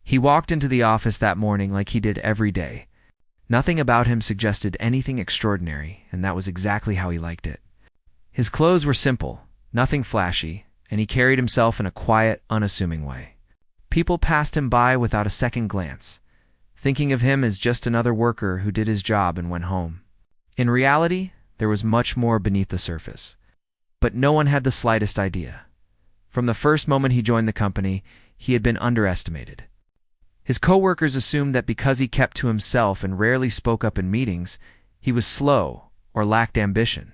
He walked into the office that morning like he did every day. Nothing about him suggested anything extraordinary, and that was exactly how he liked it. His clothes were simple, nothing flashy, and he carried himself in a quiet, unassuming way. People passed him by without a second glance, thinking of him as just another worker who did his job and went home. In reality, there was much more beneath the surface. But no one had the slightest idea. From the first moment he joined the company, he had been underestimated. His coworkers assumed that because he kept to himself and rarely spoke up in meetings, he was slow or lacked ambition.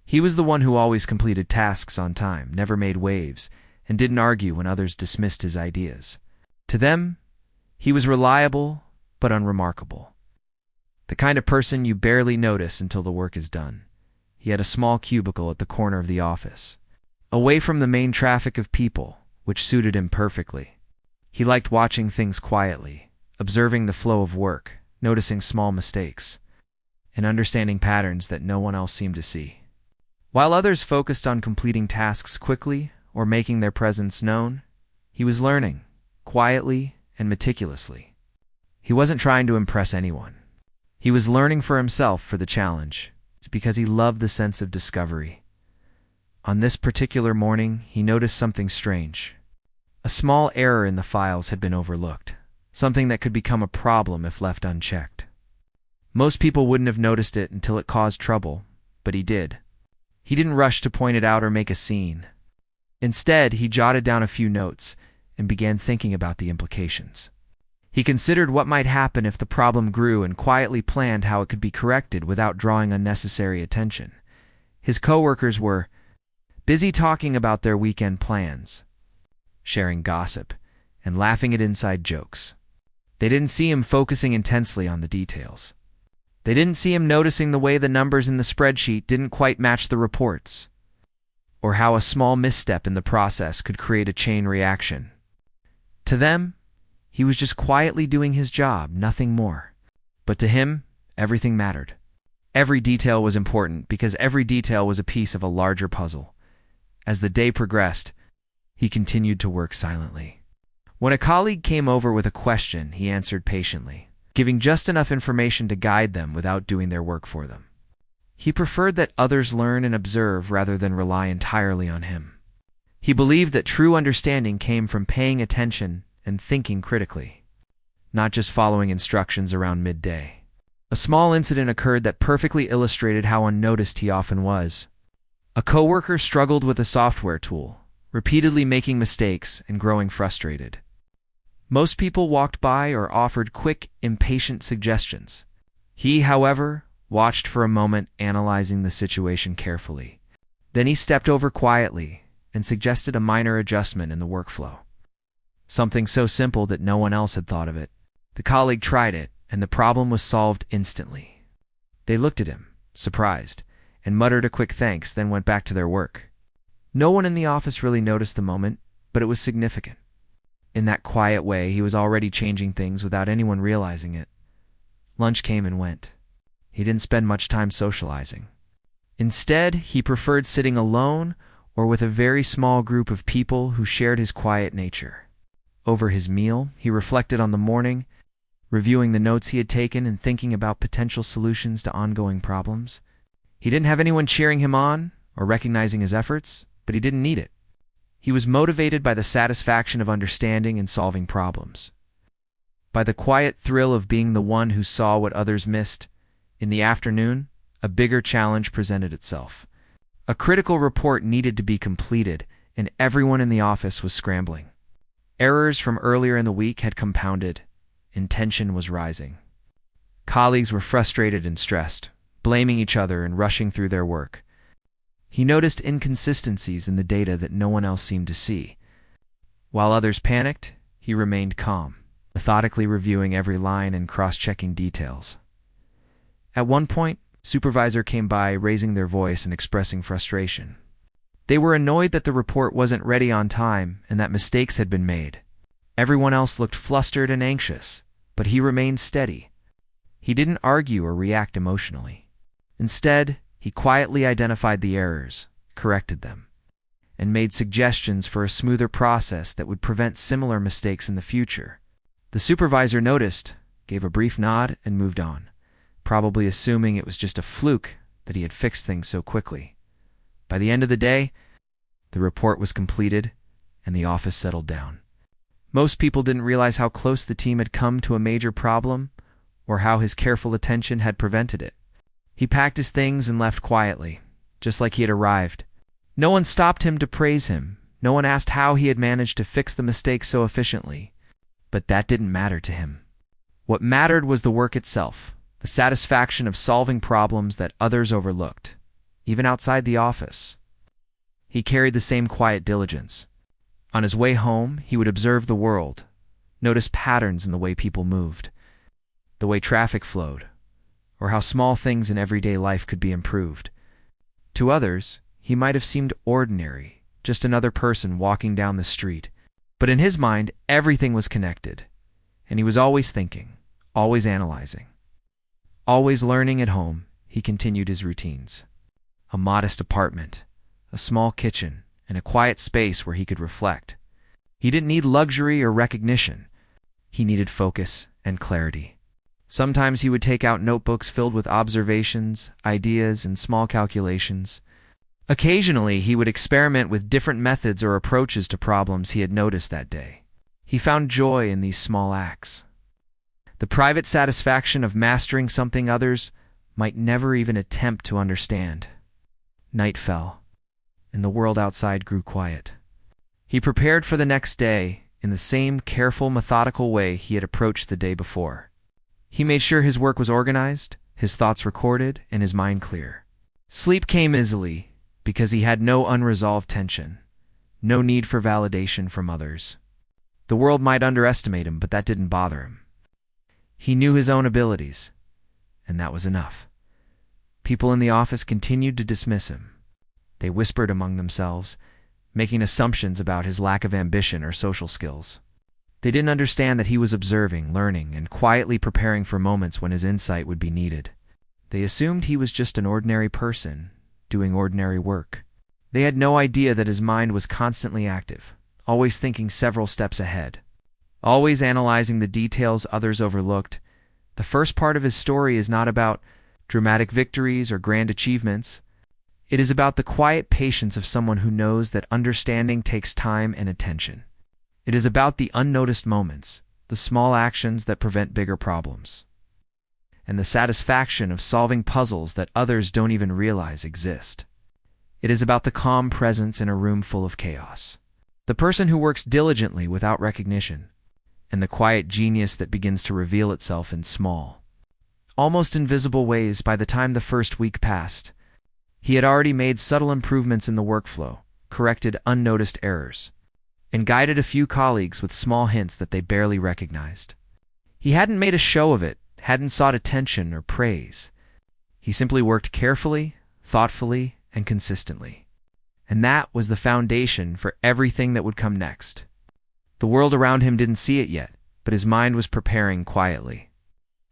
He was the one who always completed tasks on time, never made waves, and didn't argue when others dismissed his ideas. To them, he was reliable but unremarkable. The kind of person you barely notice until the work is done. He had a small cubicle at the corner of the office, away from the main traffic of people, which suited him perfectly. He liked watching things quietly, observing the flow of work, noticing small mistakes, and understanding patterns that no one else seemed to see. While others focused on completing tasks quickly or making their presence known, he was learning, quietly and meticulously. He wasn't trying to impress anyone. He was learning for himself for the challenge. It's because he loved the sense of discovery. On this particular morning, he noticed something strange. A small error in the files had been overlooked, something that could become a problem if left unchecked. Most people wouldn't have noticed it until it caused trouble, but he did. He didn't rush to point it out or make a scene. Instead, he jotted down a few notes and began thinking about the implications. He considered what might happen if the problem grew and quietly planned how it could be corrected without drawing unnecessary attention. His coworkers were busy talking about their weekend plans, sharing gossip, and laughing at inside jokes. They didn't see him focusing intensely on the details. They didn't see him noticing the way the numbers in the spreadsheet didn't quite match the reports, or how a small misstep in the process could create a chain reaction. To them, he was just quietly doing his job, nothing more. But to him, everything mattered. Every detail was important because every detail was a piece of a larger puzzle. As the day progressed, he continued to work silently. When a colleague came over with a question, he answered patiently, giving just enough information to guide them without doing their work for them. He preferred that others learn and observe rather than rely entirely on him. He believed that true understanding came from paying attention and thinking critically, not just following instructions around midday. A small incident occurred that perfectly illustrated how unnoticed he often was. A coworker struggled with a software tool, repeatedly making mistakes and growing frustrated. Most people walked by or offered quick, impatient suggestions. He, however, watched for a moment, analyzing the situation carefully. Then he stepped over quietly and suggested a minor adjustment in the workflow. Something so simple that no one else had thought of it. The colleague tried it, and the problem was solved instantly. They looked at him, surprised, and muttered a quick thanks, then went back to their work. No one in the office really noticed the moment, but it was significant. In that quiet way, he was already changing things without anyone realizing it. Lunch came and went. He didn't spend much time socializing. Instead, he preferred sitting alone or with a very small group of people who shared his quiet nature. Over his meal, he reflected on the morning, reviewing the notes he had taken and thinking about potential solutions to ongoing problems. He didn't have anyone cheering him on or recognizing his efforts, but he didn't need it. He was motivated by the satisfaction of understanding and solving problems, by the quiet thrill of being the one who saw what others missed. In the afternoon, a bigger challenge presented itself. A critical report needed to be completed, and everyone in the office was scrambling. Errors from earlier in the week had compounded, and tension was rising. Colleagues were frustrated and stressed, blaming each other and rushing through their work. He noticed inconsistencies in the data that no one else seemed to see. While others panicked, he remained calm, methodically reviewing every line and cross-checking details. At one point, a supervisor came by, raising their voice and expressing frustration. They were annoyed that the report wasn't ready on time and that mistakes had been made. Everyone else looked flustered and anxious, but he remained steady. He didn't argue or react emotionally. Instead, he quietly identified the errors, corrected them, and made suggestions for a smoother process that would prevent similar mistakes in the future. The supervisor noticed, gave a brief nod, and moved on, probably assuming it was just a fluke that he had fixed things so quickly. By the end of the day, the report was completed and the office settled down. Most people didn't realize how close the team had come to a major problem or how his careful attention had prevented it. He packed his things and left quietly, just like he had arrived. No one stopped him to praise him. No one asked how he had managed to fix the mistake so efficiently. But that didn't matter to him. What mattered was the work itself, the satisfaction of solving problems that others overlooked, even outside the office. He carried the same quiet diligence. On his way home, he would observe the world, notice patterns in the way people moved, the way traffic flowed, or how small things in everyday life could be improved. To others, he might have seemed ordinary, just another person walking down the street. But in his mind, everything was connected, and he was always thinking, always analyzing. Always learning at home, he continued his routines. A modest apartment, a small kitchen, and a quiet space where he could reflect. He didn't need luxury or recognition. He needed focus and clarity. Sometimes he would take out notebooks filled with observations, ideas, and small calculations. Occasionally, he would experiment with different methods or approaches to problems he had noticed that day. He found joy in these small acts. The private satisfaction of mastering something others might never even attempt to understand. Night fell, and the world outside grew quiet. He prepared for the next day in the same careful, methodical way he had approached the day before. He made sure his work was organized, his thoughts recorded, and his mind clear. Sleep came easily because he had no unresolved tension, no need for validation from others. The world might underestimate him, but that didn't bother him. He knew his own abilities, and that was enough. People in the office continued to dismiss him. They whispered among themselves, making assumptions about his lack of ambition or social skills. They didn't understand that he was observing, learning, and quietly preparing for moments when his insight would be needed. They assumed he was just an ordinary person, doing ordinary work. They had no idea that his mind was constantly active, always thinking several steps ahead, always analyzing the details others overlooked. The first part of his story is not about dramatic victories or grand achievements. It is about the quiet patience of someone who knows that understanding takes time and attention. It is about the unnoticed moments, the small actions that prevent bigger problems, and the satisfaction of solving puzzles that others don't even realize exist. It is about the calm presence in a room full of chaos, the person who works diligently without recognition, and the quiet genius that begins to reveal itself in small, almost invisible ways. By the time the first week passed, he had already made subtle improvements in the workflow, corrected unnoticed errors, and guided a few colleagues with small hints that they barely recognized. He hadn't made a show of it, hadn't sought attention or praise. He simply worked carefully, thoughtfully, and consistently. And that was the foundation for everything that would come next. The world around him didn't see it yet, but his mind was preparing quietly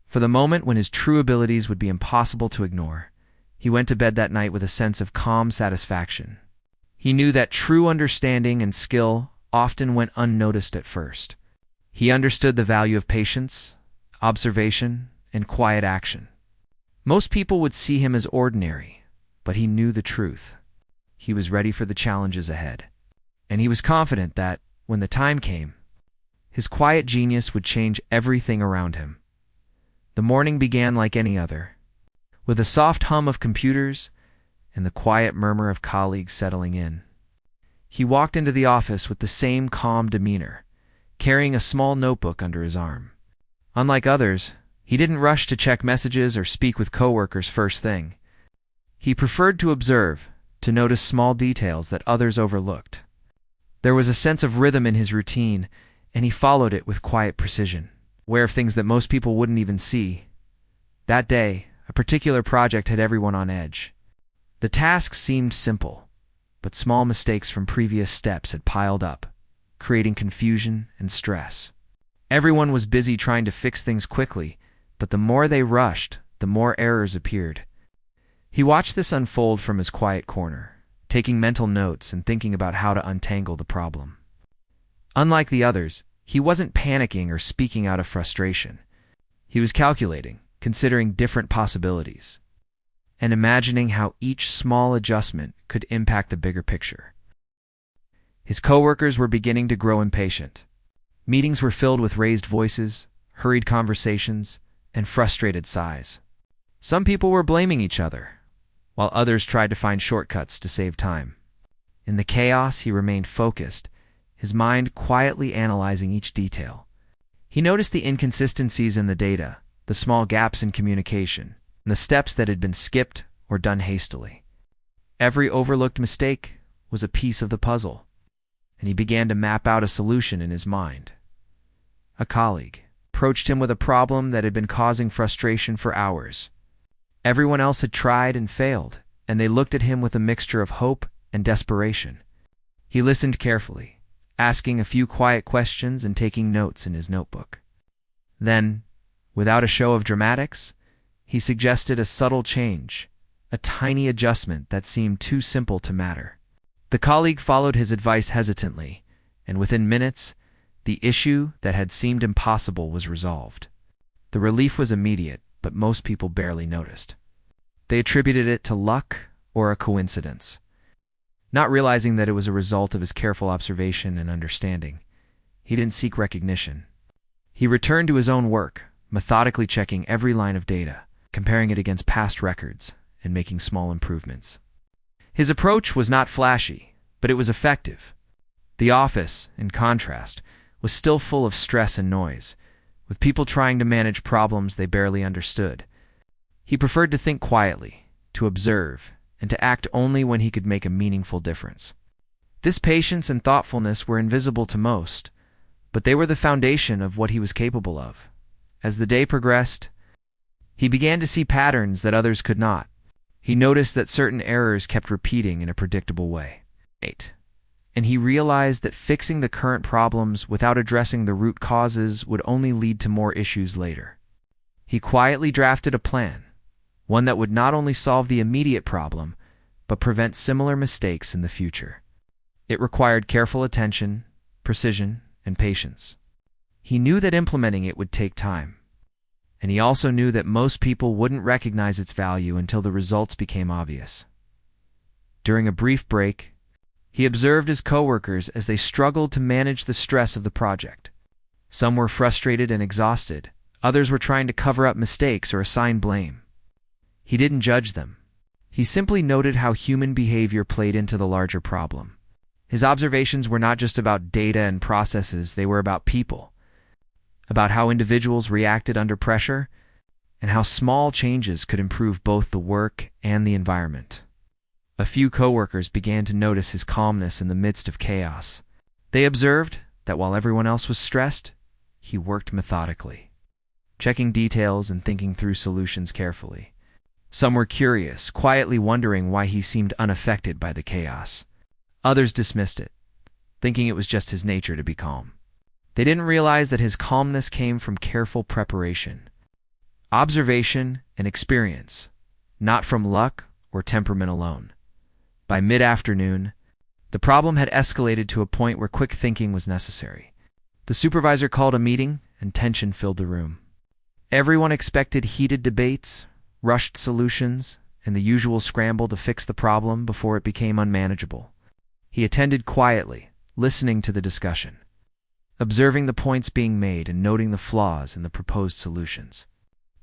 for the moment when his true abilities would be impossible to ignore. He went to bed that night with a sense of calm satisfaction. He knew that true understanding and skill often went unnoticed at first. He understood the value of patience, observation, and quiet action. Most people would see him as ordinary, but he knew the truth. He was ready for the challenges ahead, and he was confident that, when the time came, his quiet genius would change everything around him. The morning began like any other, with a soft hum of computers and the quiet murmur of colleagues settling in. He walked into the office with the same calm demeanor, carrying a small notebook under his arm. Unlike others, he didn't rush to check messages or speak with coworkers first thing. He preferred to observe, to notice small details that others overlooked. There was a sense of rhythm in his routine, and he followed it with quiet precision, aware of things that most people wouldn't even see. That day, a particular project had everyone on edge. The task seemed simple, but small mistakes from previous steps had piled up, creating confusion and stress. Everyone was busy trying to fix things quickly, but the more they rushed, the more errors appeared. He watched this unfold from his quiet corner, taking mental notes and thinking about how to untangle the problem. Unlike the others, He wasn't panicking or speaking out of frustration. He was calculating, considering different possibilities, and imagining how each small adjustment could impact the bigger picture. His coworkers were beginning to grow impatient. Meetings were filled with raised voices, hurried conversations, and frustrated sighs. Some people were blaming each other, while others tried to find shortcuts to save time. In the chaos, he remained focused, his mind quietly analyzing each detail. He noticed the inconsistencies in the data, the small gaps in communication, and the steps that had been skipped or done hastily. Every overlooked mistake was a piece of the puzzle, and he began to map out a solution in his mind. A colleague approached him with a problem that had been causing frustration for hours. Everyone else had tried and failed, and they looked at him with a mixture of hope and desperation. He listened carefully, asking a few quiet questions and taking notes in his notebook. Then, without a show of dramatics, he suggested a subtle change, a tiny adjustment that seemed too simple to matter. The colleague followed his advice hesitantly, and within minutes, the issue that had seemed impossible was resolved. The relief was immediate, but most people barely noticed. They attributed it to luck or a coincidence, not realizing that it was a result of his careful observation and understanding. He didn't seek recognition. He returned to his own work, methodically checking every line of data, comparing it against past records, and making small improvements. His approach was not flashy, but it was effective. The office, in contrast, was still full of stress and noise, with people trying to manage problems they barely understood. He preferred to think quietly, to observe, and to act only when he could make a meaningful difference. This patience and thoughtfulness were invisible to most, but they were the foundation of what he was capable of. As the day progressed, he began to see patterns that others could not. He noticed that certain errors kept repeating in a predictable way. And he realized that fixing the current problems without addressing the root causes would only lead to more issues later. He quietly drafted a plan, one that would not only solve the immediate problem, but prevent similar mistakes in the future. It required careful attention, precision, and patience. He knew that implementing it would take time, and he also knew that most people wouldn't recognize its value until the results became obvious. During a brief break, he observed his coworkers as they struggled to manage the stress of the project. Some were frustrated and exhausted. Others were trying to cover up mistakes or assign blame. He didn't judge them. He simply noted how human behavior played into the larger problem. His observations were not just about data and processes, they were about people, about how individuals reacted under pressure, and how small changes could improve both the work and the environment. A few coworkers began to notice his calmness in the midst of chaos. They observed that while everyone else was stressed, he worked methodically, checking details and thinking through solutions carefully. Some were curious, quietly wondering why he seemed unaffected by the chaos. Others dismissed it, thinking it was just his nature to be calm. They didn't realize that his calmness came from careful preparation, observation, and experience, not from luck or temperament alone. By mid-afternoon, the problem had escalated to a point where quick thinking was necessary. The supervisor called a meeting, and tension filled the room. Everyone expected heated debates, rushed solutions, and the usual scramble to fix the problem before it became unmanageable. He attended quietly, listening to the discussion, observing the points being made and noting the flaws in the proposed solutions.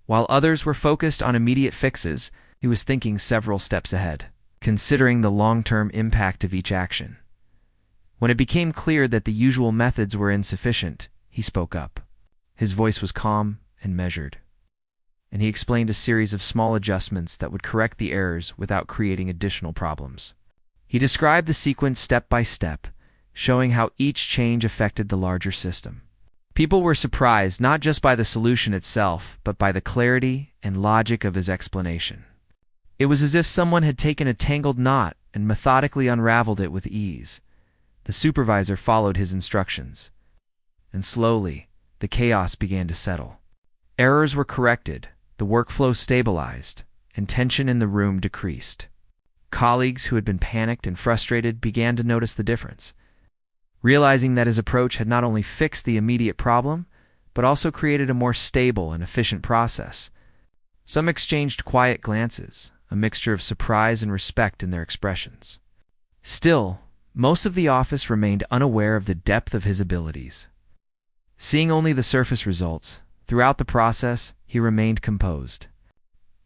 While others were focused on immediate fixes, he was thinking several steps ahead, considering the long-term impact of each action. When it became clear that the usual methods were insufficient, he spoke up. His voice was calm and measured, and he explained a series of small adjustments that would correct the errors without creating additional problems. He described the sequence step by step, showing how each change affected the larger system. People were surprised not just by the solution itself, but by the clarity and logic of his explanation. It was as if someone had taken a tangled knot and methodically unraveled it with ease. The supervisor followed his instructions, and slowly, the chaos began to settle. Errors were corrected, the workflow stabilized, and tension in the room decreased. Colleagues who had been panicked and frustrated began to notice the difference. realizing that his approach had not only fixed the immediate problem, but also created a more stable and efficient process. Some exchanged quiet glances, a mixture of surprise and respect in their expressions. Still, most of the office remained unaware of the depth of his abilities. Seeing only the surface results, throughout the process, he remained composed.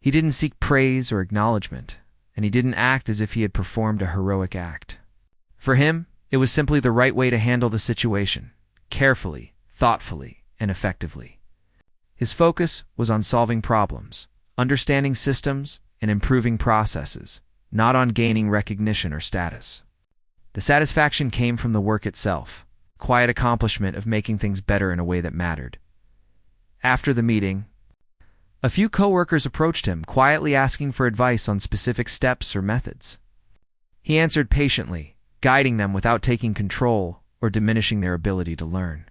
He didn't seek praise or acknowledgement, and he didn't act as if he had performed a heroic act. For him, it was simply the right way to handle the situation, carefully, thoughtfully, and effectively. His focus was on solving problems, understanding systems, and improving processes, not on gaining recognition or status. The satisfaction came from the work itself, quiet accomplishment of making things better in a way that mattered. After the meeting, a few coworkers approached him, quietly asking for advice on specific steps or methods. He answered patiently, guiding them without taking control or diminishing their ability to learn.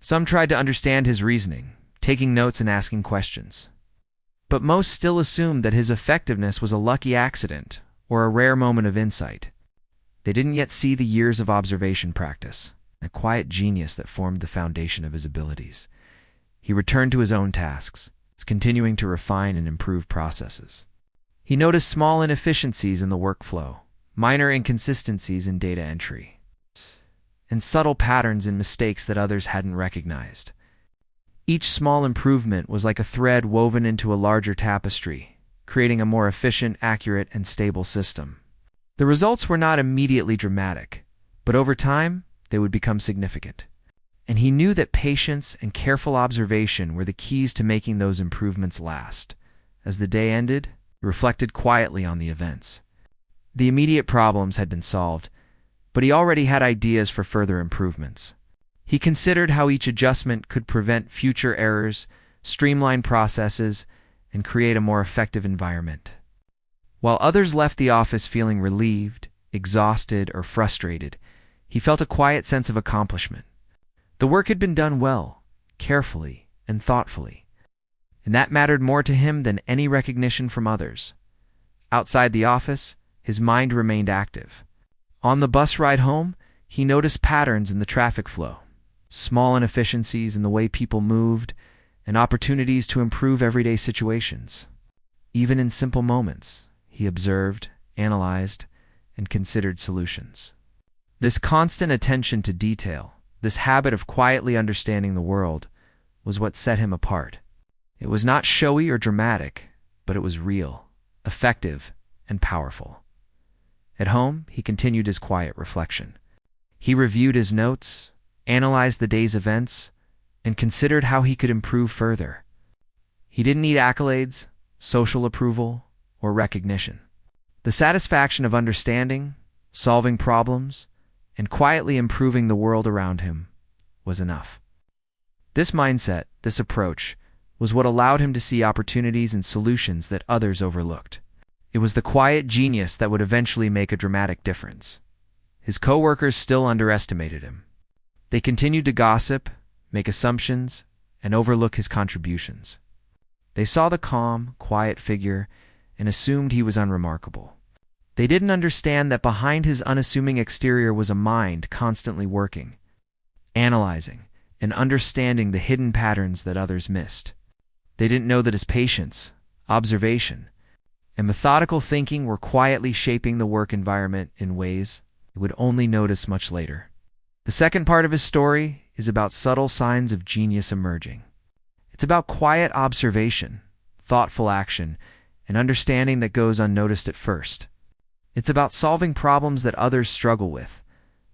Some tried to understand his reasoning, taking notes and asking questions. But most still assumed that his effectiveness was a lucky accident or a rare moment of insight. They didn't yet see the years of observation practice, a quiet genius that formed the foundation of his abilities. He returned to his own tasks, continuing to refine and improve processes. He noticed small inefficiencies in the workflow, minor inconsistencies in data entry, and subtle patterns in mistakes that others hadn't recognized. Each small improvement was like a thread woven into a larger tapestry, creating a more efficient, accurate, and stable system. The results were not immediately dramatic, but over time, they would become significant. And he knew that patience and careful observation were the keys to making those improvements last. As the day ended, he reflected quietly on the events. The immediate problems had been solved, but he already had ideas for further improvements. He considered how each adjustment could prevent future errors, streamline processes, and create a more effective environment. While others left the office feeling relieved, exhausted, or frustrated, he felt a quiet sense of accomplishment. The work had been done well, carefully, and thoughtfully, and that mattered more to him than any recognition from others. Outside the office, his mind remained active. On the bus ride home, he noticed patterns in the traffic flow, small inefficiencies in the way people moved, and opportunities to improve everyday situations. Even in simple moments, he observed, analyzed, and considered solutions. This constant attention to detail, this habit of quietly understanding the world, was what set him apart. It was not showy or dramatic, but it was real, effective, and powerful. At home, he continued his quiet reflection. He reviewed his notes, analyzed the day's events, and considered how he could improve further. He didn't need accolades, social approval, or recognition. The satisfaction of understanding, solving problems, and quietly improving the world around him was enough. This mindset, this approach, was what allowed him to see opportunities and solutions that others overlooked. It was the quiet genius that would eventually make a dramatic difference. His coworkers still underestimated him. They continued to gossip, make assumptions, and overlook his contributions. They saw the calm, quiet figure and assumed he was unremarkable. They didn't understand that behind his unassuming exterior was a mind constantly working, analyzing, and understanding the hidden patterns that others missed. They didn't know that his patience, observation, and methodical thinking were quietly shaping the work environment in ways he would only notice much later. The second part of his story is about subtle signs of genius emerging. It's about quiet observation, thoughtful action, and understanding that goes unnoticed at first. It's about solving problems that others struggle with,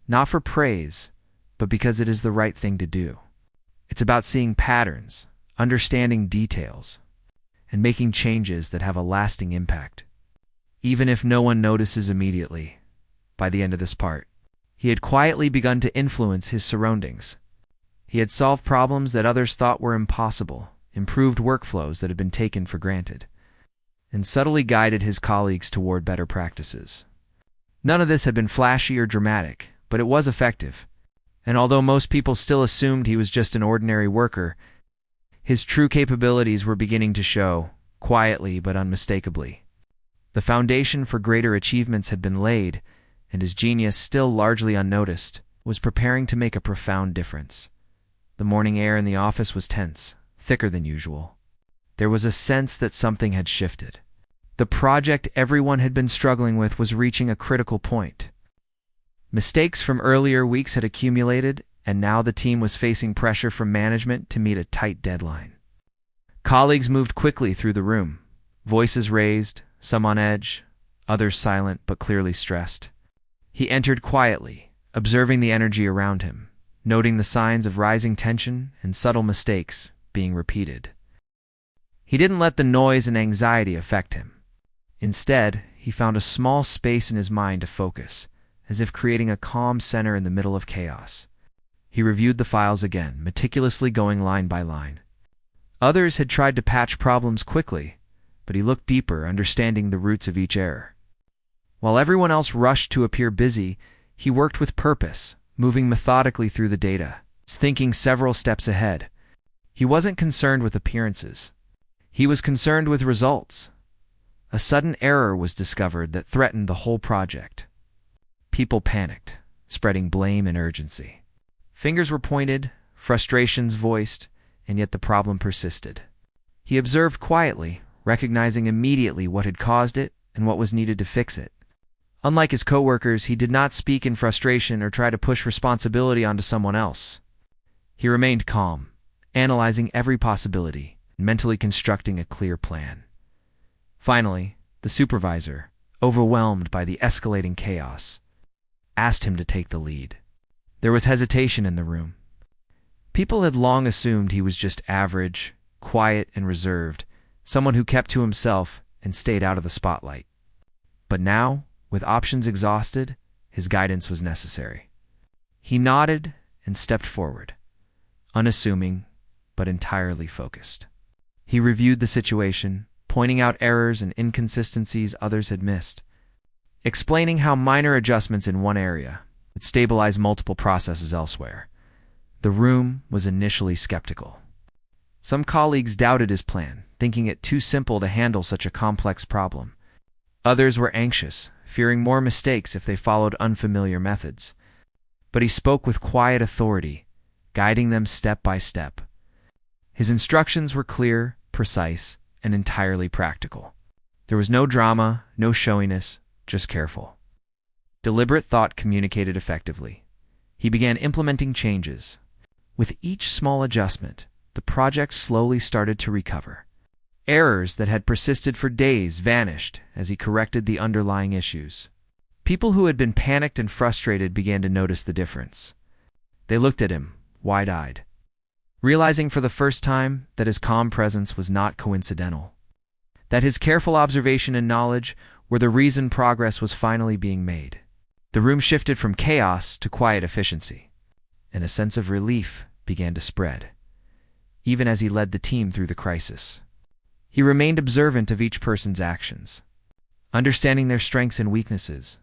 not for praise, but because it is the right thing to do. It's about seeing patterns, understanding details, and making changes that have a lasting impact. Even if no one notices immediately, by the end of this part, he had quietly begun to influence his surroundings. He had solved problems that others thought were impossible, improved workflows that had been taken for granted, and subtly guided his colleagues toward better practices. None of this had been flashy or dramatic, but it was effective. And although most people still assumed he was just an ordinary worker, his true capabilities were beginning to show, quietly but unmistakably. The foundation for greater achievements had been laid, and his genius, still largely unnoticed, was preparing to make a profound difference. The morning air in the office was tense, thicker than usual. There was a sense that something had shifted. The project everyone had been struggling with was reaching a critical point. Mistakes from earlier weeks had accumulated, and now the team was facing pressure from management to meet a tight deadline. Colleagues moved quickly through the room, voices raised, some on edge, others silent but clearly stressed. He entered quietly, observing the energy around him, noting the signs of rising tension and subtle mistakes being repeated. He didn't let the noise and anxiety affect him. Instead, he found a small space in his mind to focus, as if creating a calm center in the middle of chaos. He reviewed the files again, meticulously going line by line. Others had tried to patch problems quickly, but he looked deeper, understanding the roots of each error. While everyone else rushed to appear busy, he worked with purpose, moving methodically through the data, thinking several steps ahead. He wasn't concerned with appearances. He was concerned with results. A sudden error was discovered that threatened the whole project. People panicked, spreading blame and urgency. Fingers were pointed, frustrations voiced, and yet the problem persisted. He observed quietly, recognizing immediately what had caused it and what was needed to fix it. Unlike his coworkers, he did not speak in frustration or try to push responsibility onto someone else. He remained calm, analyzing every possibility, and mentally constructing a clear plan. Finally, the supervisor, overwhelmed by the escalating chaos, asked him to take the lead. There was hesitation in the room. People had long assumed he was just average, quiet and reserved, someone who kept to himself and stayed out of the spotlight. But now, with options exhausted, his guidance was necessary. He nodded and stepped forward, unassuming but entirely focused. He reviewed the situation, pointing out errors and inconsistencies others had missed, explaining how minor adjustments in one area would stabilize multiple processes elsewhere. The room was initially skeptical. Some colleagues doubted his plan, thinking it too simple to handle such a complex problem. Others were anxious, fearing more mistakes if they followed unfamiliar methods. But he spoke with quiet authority, guiding them step by step. His instructions were clear, precise, and entirely practical. There was no drama, no showiness, just careful. Deliberate thought communicated effectively. He began implementing changes. With each small adjustment, the project slowly started to recover. Errors that had persisted for days vanished as he corrected the underlying issues. People who had been panicked and frustrated began to notice the difference. They looked at him, wide-eyed, realizing for the first time that his calm presence was not coincidental, that his careful observation and knowledge were the reason progress was finally being made. The room shifted from chaos to quiet efficiency, and a sense of relief began to spread, even as he led the team through the crisis. He remained observant of each person's actions, understanding their strengths and weaknesses.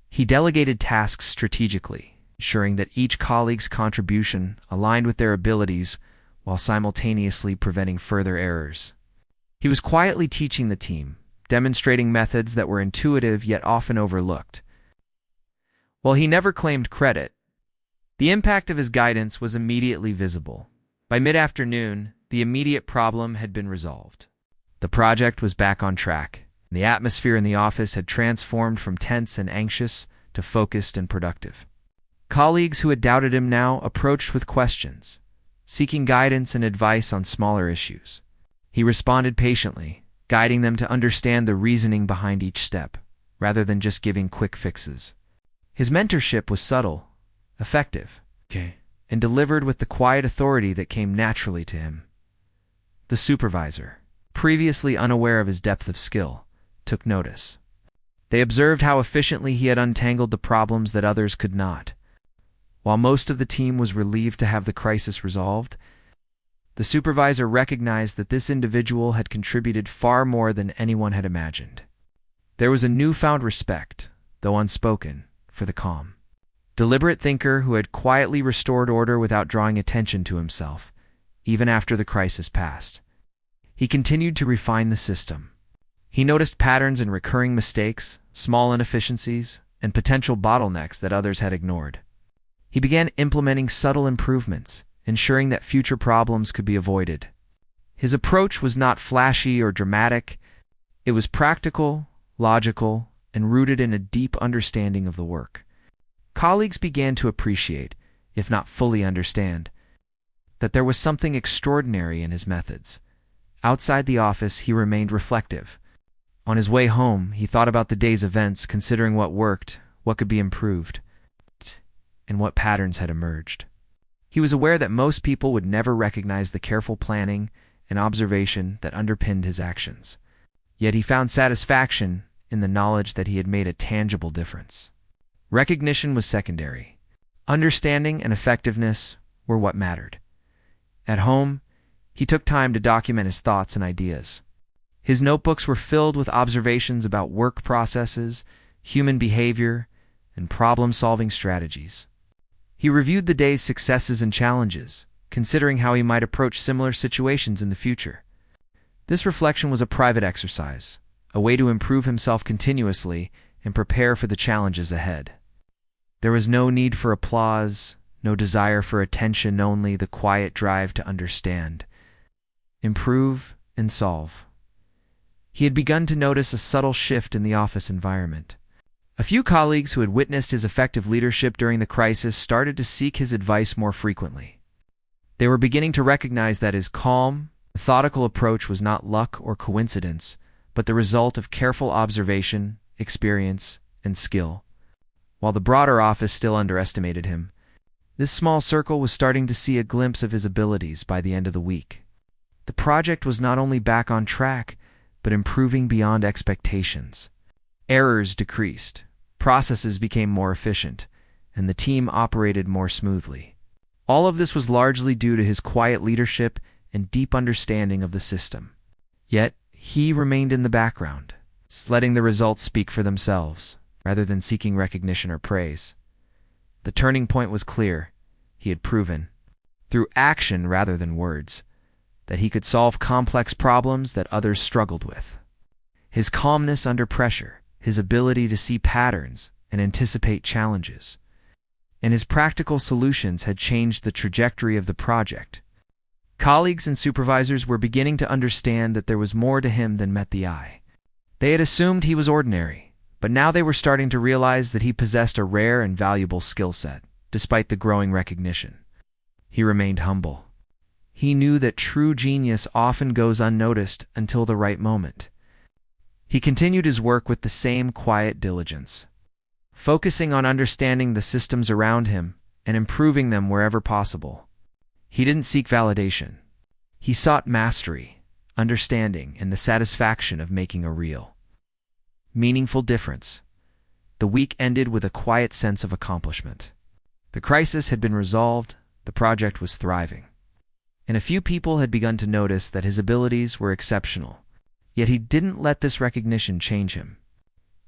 He delegated tasks strategically, ensuring that each colleague's contribution aligned with their abilities while simultaneously preventing further errors. He was quietly teaching the team, demonstrating methods that were intuitive yet often overlooked. While he never claimed credit, the impact of his guidance was immediately visible. By mid-afternoon, the immediate problem had been resolved. The project was back on track, and the atmosphere in the office had transformed from tense and anxious to focused and productive. Colleagues who had doubted him now approached with questions, seeking guidance and advice on smaller issues. He responded patiently, guiding them to understand the reasoning behind each step, rather than just giving quick fixes. His mentorship was subtle, effective, and delivered with the quiet authority that came naturally to him. The supervisor, previously unaware of his depth of skill, took notice. They observed how efficiently he had untangled the problems that others could not. While most of the team was relieved to have the crisis resolved, the supervisor recognized that this individual had contributed far more than anyone had imagined. There was a newfound respect, though unspoken, for the calm, deliberate thinker who had quietly restored order without drawing attention to himself, even after the crisis passed. He continued to refine the system. He noticed patterns in recurring mistakes, small inefficiencies, and potential bottlenecks that others had ignored. He began implementing subtle improvements, ensuring that future problems could be avoided. His approach was not flashy or dramatic. It was practical, logical, and rooted in a deep understanding of the work. Colleagues began to appreciate, if not fully understand, that there was something extraordinary in his methods. Outside the office, he remained reflective. On his way home, he thought about the day's events, considering what worked, what could be improved, and what patterns had emerged. He was aware that most people would never recognize the careful planning and observation that underpinned his actions. Yet he found satisfaction in the knowledge that he had made a tangible difference. Recognition was secondary. Understanding and effectiveness were what mattered. At home, he took time to document his thoughts and ideas. His notebooks were filled with observations about work processes, human behavior, and problem-solving strategies. He reviewed the day's successes and challenges, considering how he might approach similar situations in the future. This reflection was a private exercise, a way to improve himself continuously and prepare for the challenges ahead. There was no need for applause, no desire for attention, only the quiet drive to understand, improve, and solve. He had begun to notice a subtle shift in the office environment. A few colleagues who had witnessed his effective leadership during the crisis started to seek his advice more frequently. They were beginning to recognize that his calm, methodical approach was not luck or coincidence, but the result of careful observation, experience, and skill. While the broader office still underestimated him, this small circle was starting to see a glimpse of his abilities by the end of the week. The project was not only back on track, but improving beyond expectations. Errors decreased, processes became more efficient, and the team operated more smoothly. All of this was largely due to his quiet leadership and deep understanding of the system. Yet, he remained in the background, letting the results speak for themselves, rather than seeking recognition or praise. The turning point was clear. He had proven, through action rather than words, that he could solve complex problems that others struggled with. His calmness under pressure, his ability to see patterns and anticipate challenges, and his practical solutions had changed the trajectory of the project. Colleagues and supervisors were beginning to understand that there was more to him than met the eye. They had assumed he was ordinary, but now they were starting to realize that he possessed a rare and valuable skill set, despite the growing recognition. He remained humble. He knew that true genius often goes unnoticed until the right moment. He continued his work with the same quiet diligence, focusing on understanding the systems around him and improving them wherever possible. He didn't seek validation. He sought mastery, understanding, and the satisfaction of making a real, meaningful difference. The week ended with a quiet sense of accomplishment. The crisis had been resolved, the project was thriving, and a few people had begun to notice that his abilities were exceptional. Yet he didn't let this recognition change him.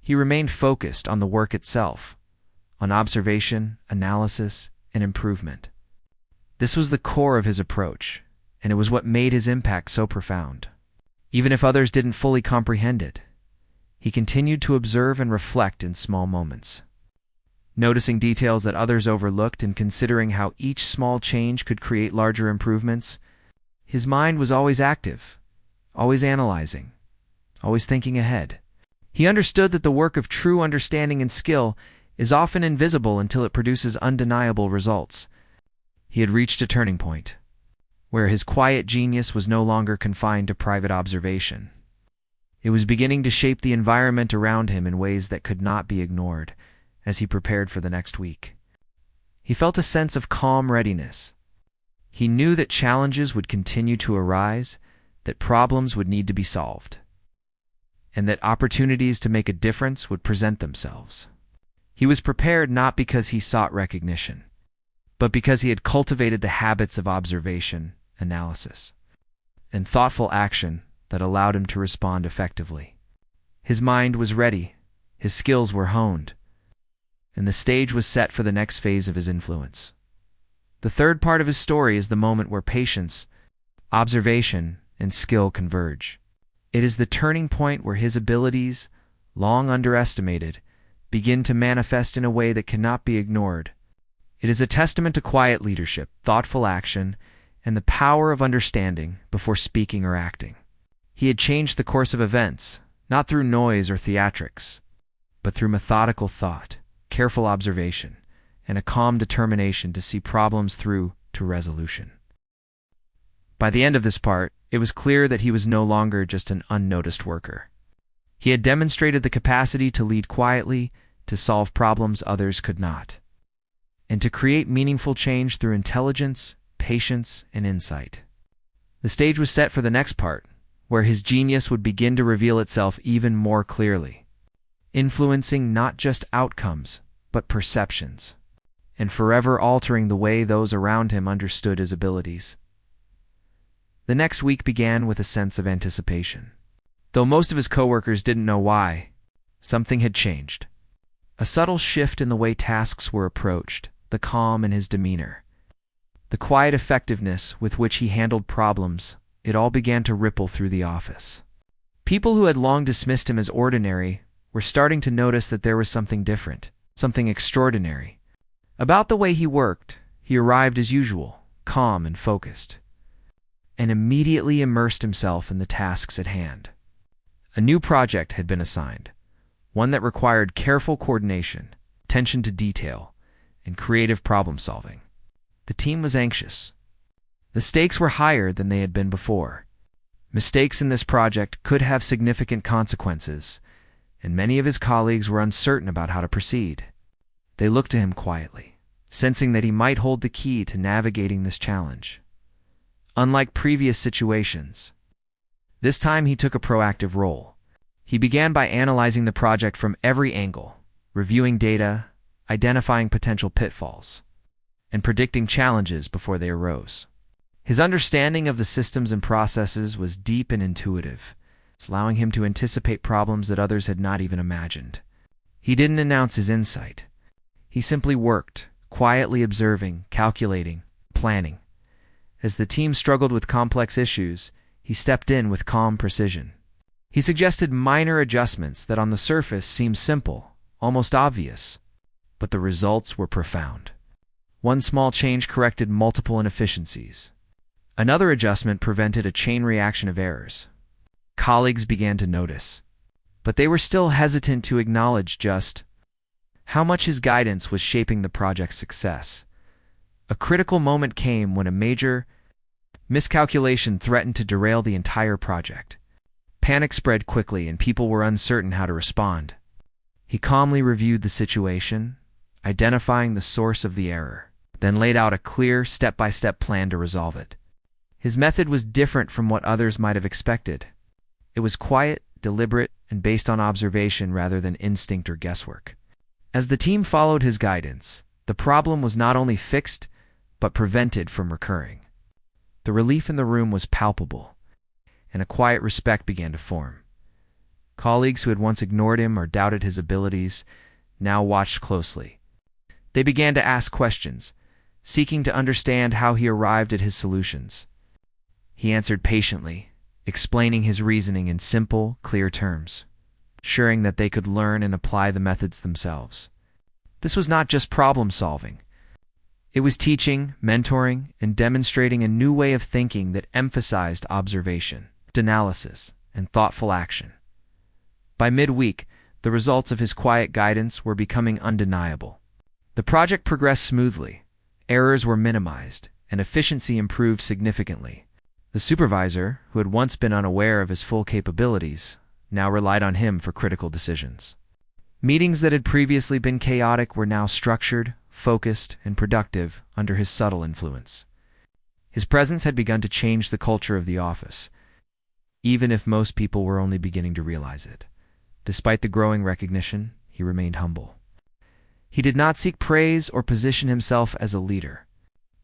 He remained focused on the work itself, on observation, analysis, and improvement. This was the core of his approach, and it was what made his impact so profound. Even if others didn't fully comprehend it, he continued to observe and reflect in small moments, noticing details that others overlooked and considering how each small change could create larger improvements. His mind was always active, always analyzing, always thinking ahead. He understood that the work of true understanding and skill is often invisible until it produces undeniable results. He had reached a turning point, where his quiet genius was no longer confined to private observation. It was beginning to shape the environment around him in ways that could not be ignored as he prepared for the next week. He felt a sense of calm readiness. He knew that challenges would continue to arise, that problems would need to be solved, and that opportunities to make a difference would present themselves. He was prepared not because he sought recognition, but because he had cultivated the habits of observation, analysis, and thoughtful action that allowed him to respond effectively. His mind was ready, his skills were honed, and the stage was set for the next phase of his influence. The third part of his story is the moment where patience, observation, and skill converge. It is the turning point where his abilities, long underestimated, begin to manifest in a way that cannot be ignored. It is a testament to quiet leadership, thoughtful action, and the power of understanding before speaking or acting. He had changed the course of events, not through noise or theatrics, but through methodical thought, careful observation, and a calm determination to see problems through to resolution. By the end of this part, it was clear that he was no longer just an unnoticed worker. He had demonstrated the capacity to lead quietly, to solve problems others could not, and to create meaningful change through intelligence, patience, and insight. The stage was set for the next part, where his genius would begin to reveal itself even more clearly, influencing not just outcomes, but perceptions, and forever altering the way those around him understood his abilities. The next week began with a sense of anticipation. Though most of his coworkers didn't know why, something had changed. A subtle shift in the way tasks were approached, the calm in his demeanor, the quiet effectiveness with which he handled problems, it all began to ripple through the office. People who had long dismissed him as ordinary were starting to notice that there was something different, something extraordinary. About the way he worked, he arrived as usual, calm and focused, and immediately immersed himself in the tasks at hand. A new project had been assigned, one that required careful coordination, attention to detail, and creative problem-solving. The team was anxious. The stakes were higher than they had been before. Mistakes in this project could have significant consequences, and many of his colleagues were uncertain about how to proceed. They looked to him quietly, sensing that he might hold the key to navigating this challenge. Unlike previous situations, this time he took a proactive role. He began by analyzing the project from every angle, reviewing data, identifying potential pitfalls, and predicting challenges before they arose. His understanding of the systems and processes was deep and intuitive, allowing him to anticipate problems that others had not even imagined. He didn't announce his insight. He simply worked, quietly observing, calculating, planning. As the team struggled with complex issues, he stepped in with calm precision. He suggested minor adjustments that on the surface seemed simple, almost obvious, but the results were profound. One small change corrected multiple inefficiencies. Another adjustment prevented a chain reaction of errors. Colleagues began to notice, but they were still hesitant to acknowledge just how much his guidance was shaping the project's success. A critical moment came when a major miscalculation threatened to derail the entire project. Panic spread quickly and people were uncertain how to respond. He calmly reviewed the situation, identifying the source of the error, then laid out a clear, step-by-step plan to resolve it. His method was different from what others might have expected. It was quiet, deliberate, and based on observation rather than instinct or guesswork. As the team followed his guidance, the problem was not only fixed, but prevented from recurring. The relief in the room was palpable, and a quiet respect began to form. Colleagues who had once ignored him or doubted his abilities now watched closely. They began to ask questions, seeking to understand how he arrived at his solutions. He answered patiently, explaining his reasoning in simple, clear terms, ensuring that they could learn and apply the methods themselves. This was not just problem-solving. It was teaching, mentoring, and demonstrating a new way of thinking that emphasized observation, analysis, and thoughtful action. By midweek, the results of his quiet guidance were becoming undeniable. The project progressed smoothly, errors were minimized, and efficiency improved significantly. The supervisor, who had once been unaware of his full capabilities, now relied on him for critical decisions. Meetings that had previously been chaotic were now structured, focused, and productive under his subtle influence. His presence had begun to change the culture of the office, even if most people were only beginning to realize it. Despite the growing recognition, he remained humble. He did not seek praise or position himself as a leader.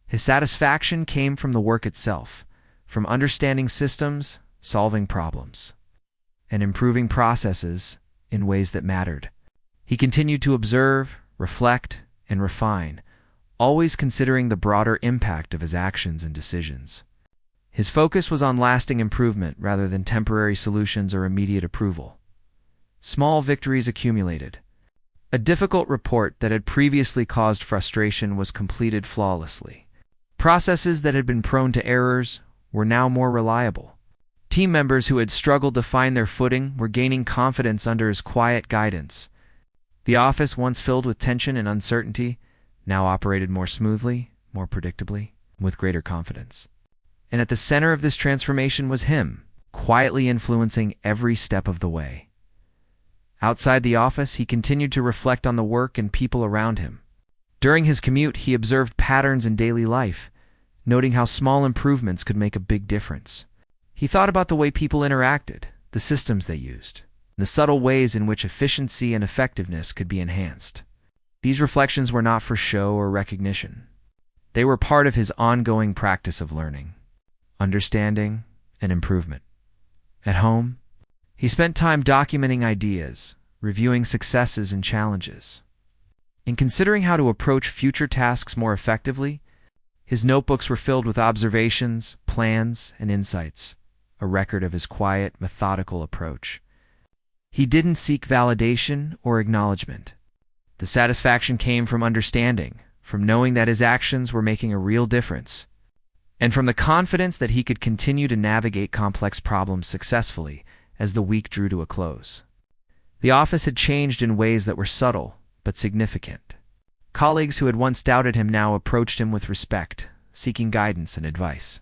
His satisfaction came from the work itself, from understanding systems, solving problems, and improving processes in ways that mattered. He continued to observe, reflect, and refine, always considering the broader impact of his actions and decisions. His focus was on lasting improvement rather than temporary solutions or immediate approval. Small victories accumulated. A difficult report that had previously caused frustration was completed flawlessly. Processes that had been prone to errors were now more reliable. Team members who had struggled to find their footing were gaining confidence under his quiet guidance. The office, once filled with tension and uncertainty, now operated more smoothly, more predictably, with greater confidence. And at the center of this transformation was him, quietly influencing every step of the way. Outside the office, he continued to reflect on the work and people around him. During his commute, he observed patterns in daily life, noting how small improvements could make a big difference. He thought about the way people interacted, the systems they used, and the subtle ways in which efficiency and effectiveness could be enhanced. These reflections were not for show or recognition. They were part of his ongoing practice of learning, understanding, and improvement. At home, he spent time documenting ideas, reviewing successes and challenges. In considering how to approach future tasks more effectively, his notebooks were filled with observations, plans, and insights, a record of his quiet, methodical approach. He didn't seek validation or acknowledgement. The satisfaction came from understanding, from knowing that his actions were making a real difference, and from the confidence that he could continue to navigate complex problems successfully as the week drew to a close. The office had changed in ways that were subtle but significant. Colleagues who had once doubted him now approached him with respect, seeking guidance and advice.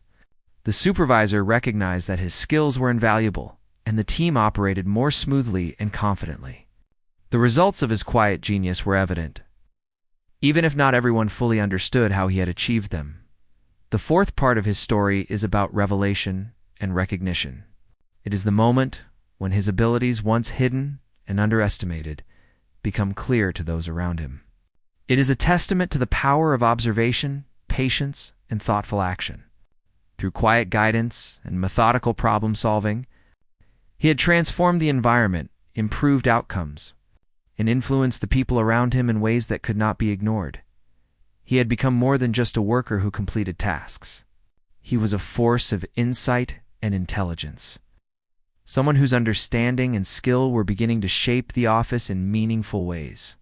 The supervisor recognized that his skills were invaluable, and the team operated more smoothly and confidently. The results of his quiet genius were evident, even if not everyone fully understood how he had achieved them. The fourth part of his story is about revelation and recognition. It is the moment when his abilities, once hidden and underestimated, become clear to those around him. It is a testament to the power of observation, patience, and thoughtful action. Through quiet guidance and methodical problem-solving, he had transformed the environment, improved outcomes, and influenced the people around him in ways that could not be ignored. He had become more than just a worker who completed tasks. He was a force of insight and intelligence, someone whose understanding and skill were beginning to shape the office in meaningful ways.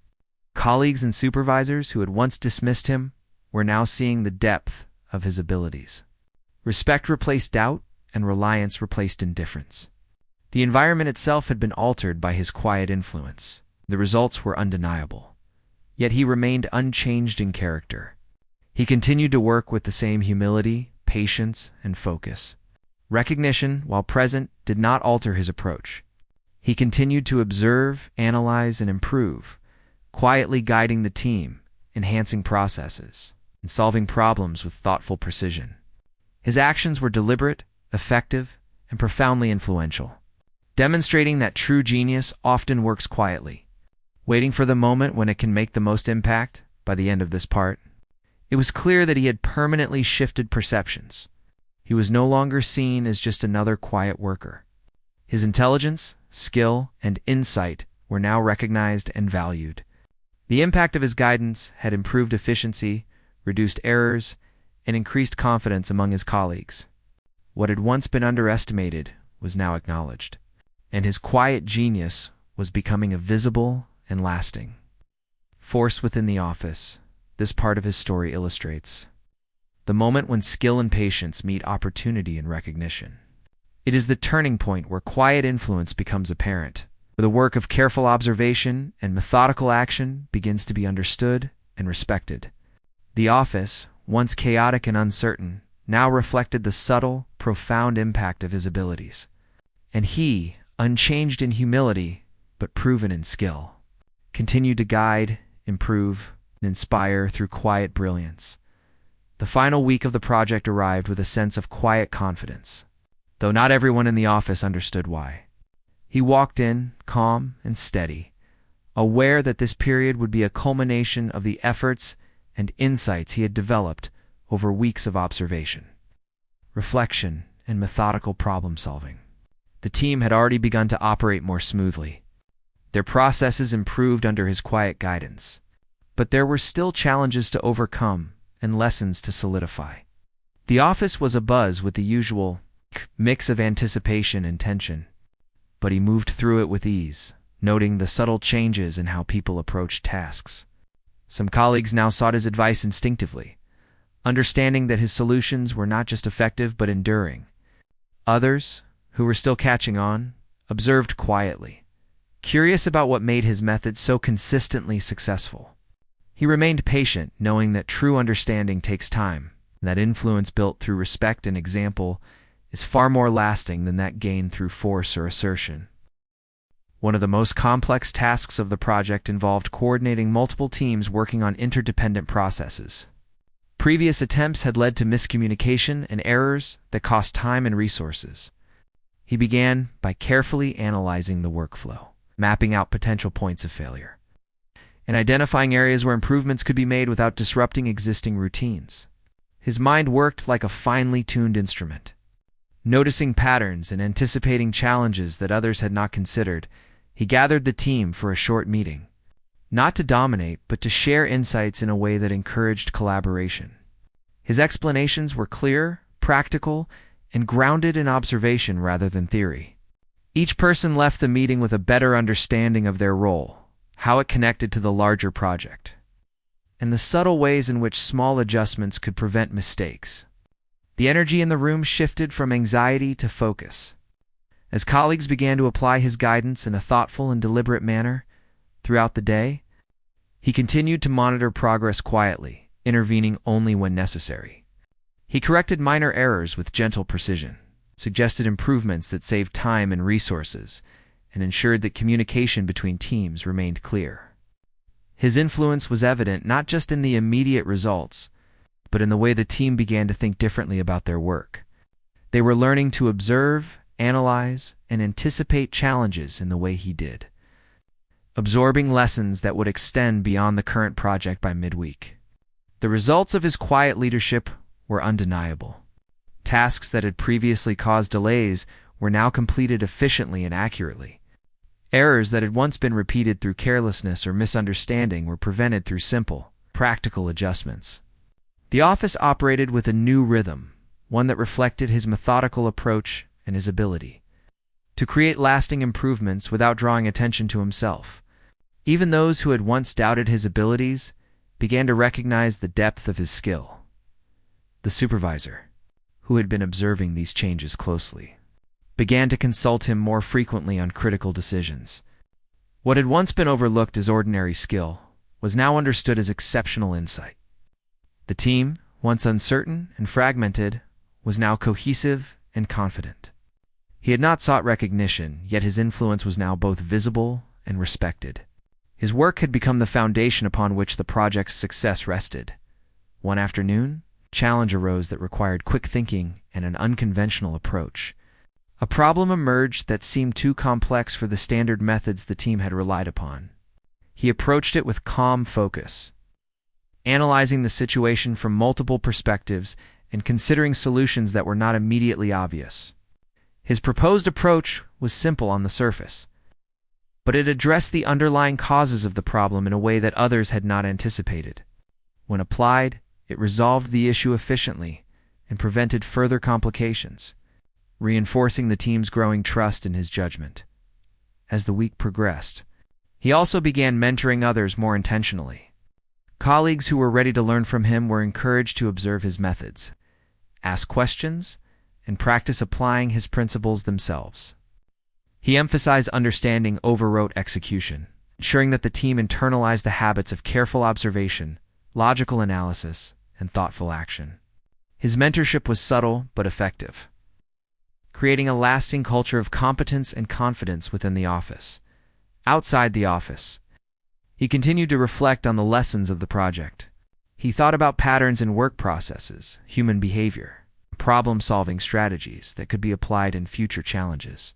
Colleagues and supervisors who had once dismissed him were now seeing the depth of his abilities. Respect replaced doubt, and reliance replaced indifference. The environment itself had been altered by his quiet influence. The results were undeniable. Yet he remained unchanged in character. He continued to work with the same humility, patience, and focus. Recognition, while present, did not alter his approach. He continued to observe, analyze, and improve, quietly guiding the team, enhancing processes, and solving problems with thoughtful precision. His actions were deliberate, effective, and profoundly influential, demonstrating that true genius often works quietly, waiting for the moment when it can make the most impact. By the end of this part, it was clear that he had permanently shifted perceptions. He was no longer seen as just another quiet worker. His intelligence, skill, and insight were now recognized and valued. The impact of his guidance had improved efficiency, reduced errors, and increased confidence among his colleagues. What had once been underestimated was now acknowledged, and his quiet genius was becoming a visible and lasting force within the office. This part of his story illustrates the moment when skill and patience meet opportunity and recognition. It is the turning point where quiet influence becomes apparent, where the work of careful observation and methodical action begins to be understood and respected. The office, once chaotic and uncertain, now reflected the subtle, profound impact of his abilities. And he, unchanged in humility, but proven in skill, continued to guide, improve, and inspire through quiet brilliance. The final week of the project arrived with a sense of quiet confidence, though not everyone in the office understood why. He walked in, calm and steady, aware that this period would be a culmination of the efforts and insights he had developed over weeks of observation, reflection, and methodical problem-solving. The team had already begun to operate more smoothly. Their processes improved under his quiet guidance, but there were still challenges to overcome and lessons to solidify. The office was abuzz with the usual mix of anticipation and tension, but he moved through it with ease, noting the subtle changes in how people approached tasks. Some colleagues now sought his advice instinctively, understanding that his solutions were not just effective but enduring. Others, who were still catching on, observed quietly, curious about what made his method so consistently successful. He remained patient, knowing that true understanding takes time, and that influence built through respect and example is far more lasting than that gained through force or assertion. One of the most complex tasks of the project involved coordinating multiple teams working on interdependent processes. Previous attempts had led to miscommunication and errors that cost time and resources. He began by carefully analyzing the workflow, mapping out potential points of failure, and identifying areas where improvements could be made without disrupting existing routines. His mind worked like a finely tuned instrument. Noticing patterns and anticipating challenges that others had not considered, he gathered the team for a short meeting, not to dominate, but to share insights in a way that encouraged collaboration. His explanations were clear, practical, and grounded in observation rather than theory. Each person left the meeting with a better understanding of their role, how it connected to the larger project, and the subtle ways in which small adjustments could prevent mistakes. The energy in the room shifted from anxiety to focus. As colleagues began to apply his guidance in a thoughtful and deliberate manner throughout the day, he continued to monitor progress quietly, intervening only when necessary. He corrected minor errors with gentle precision, suggested improvements that saved time and resources, and ensured that communication between teams remained clear. His influence was evident not just in the immediate results, but in the way the team began to think differently about their work. They were learning to observe, analyze, and anticipate challenges in the way he did, absorbing lessons that would extend beyond the current project by midweek. The results of his quiet leadership were undeniable. Tasks that had previously caused delays were now completed efficiently and accurately. Errors that had once been repeated through carelessness or misunderstanding were prevented through simple, practical adjustments. The office operated with a new rhythm, one that reflected his methodical approach and his ability to create lasting improvements without drawing attention to himself. Even those who had once doubted his abilities began to recognize the depth of his skill. The supervisor, who had been observing these changes closely, began to consult him more frequently on critical decisions. What had once been overlooked as ordinary skill was now understood as exceptional insight. The team, once uncertain and fragmented, was now cohesive and confident. He had not sought recognition, yet his influence was now both visible and respected. His work had become the foundation upon which the project's success rested. One afternoon, a challenge arose that required quick thinking and an unconventional approach. A problem emerged that seemed too complex for the standard methods the team had relied upon. He approached it with calm focus, analyzing the situation from multiple perspectives and considering solutions that were not immediately obvious. His proposed approach was simple on the surface, but it addressed the underlying causes of the problem in a way that others had not anticipated. When applied, it resolved the issue efficiently and prevented further complications, reinforcing the team's growing trust in his judgment. As the week progressed, he also began mentoring others more intentionally. Colleagues who were ready to learn from him were encouraged to observe his methods, ask questions, and practice applying his principles themselves. He emphasized understanding over rote execution, ensuring that the team internalized the habits of careful observation, logical analysis, and thoughtful action. His mentorship was subtle but effective, creating a lasting culture of competence and confidence within the office. Outside the office, he continued to reflect on the lessons of the project. He thought about patterns in work processes, human behavior, problem-solving strategies that could be applied in future challenges.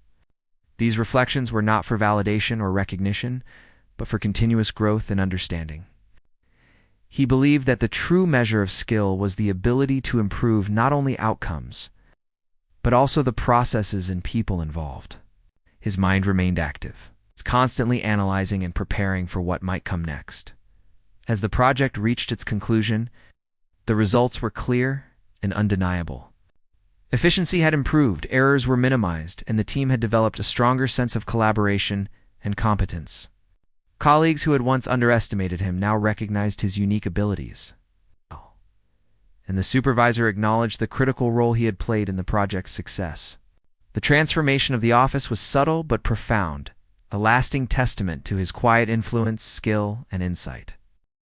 These reflections were not for validation or recognition, but for continuous growth and understanding. He believed that the true measure of skill was the ability to improve not only outcomes, but also the processes and people involved. His mind remained active, constantly analyzing and preparing for what might come next. As the project reached its conclusion, the results were clear and undeniable. Efficiency had improved, errors were minimized, and the team had developed a stronger sense of collaboration and competence. Colleagues who had once underestimated him now recognized his unique abilities. And the supervisor acknowledged the critical role he had played in the project's success. The transformation of the office was subtle but profound, a lasting testament to his quiet influence, skill, and insight.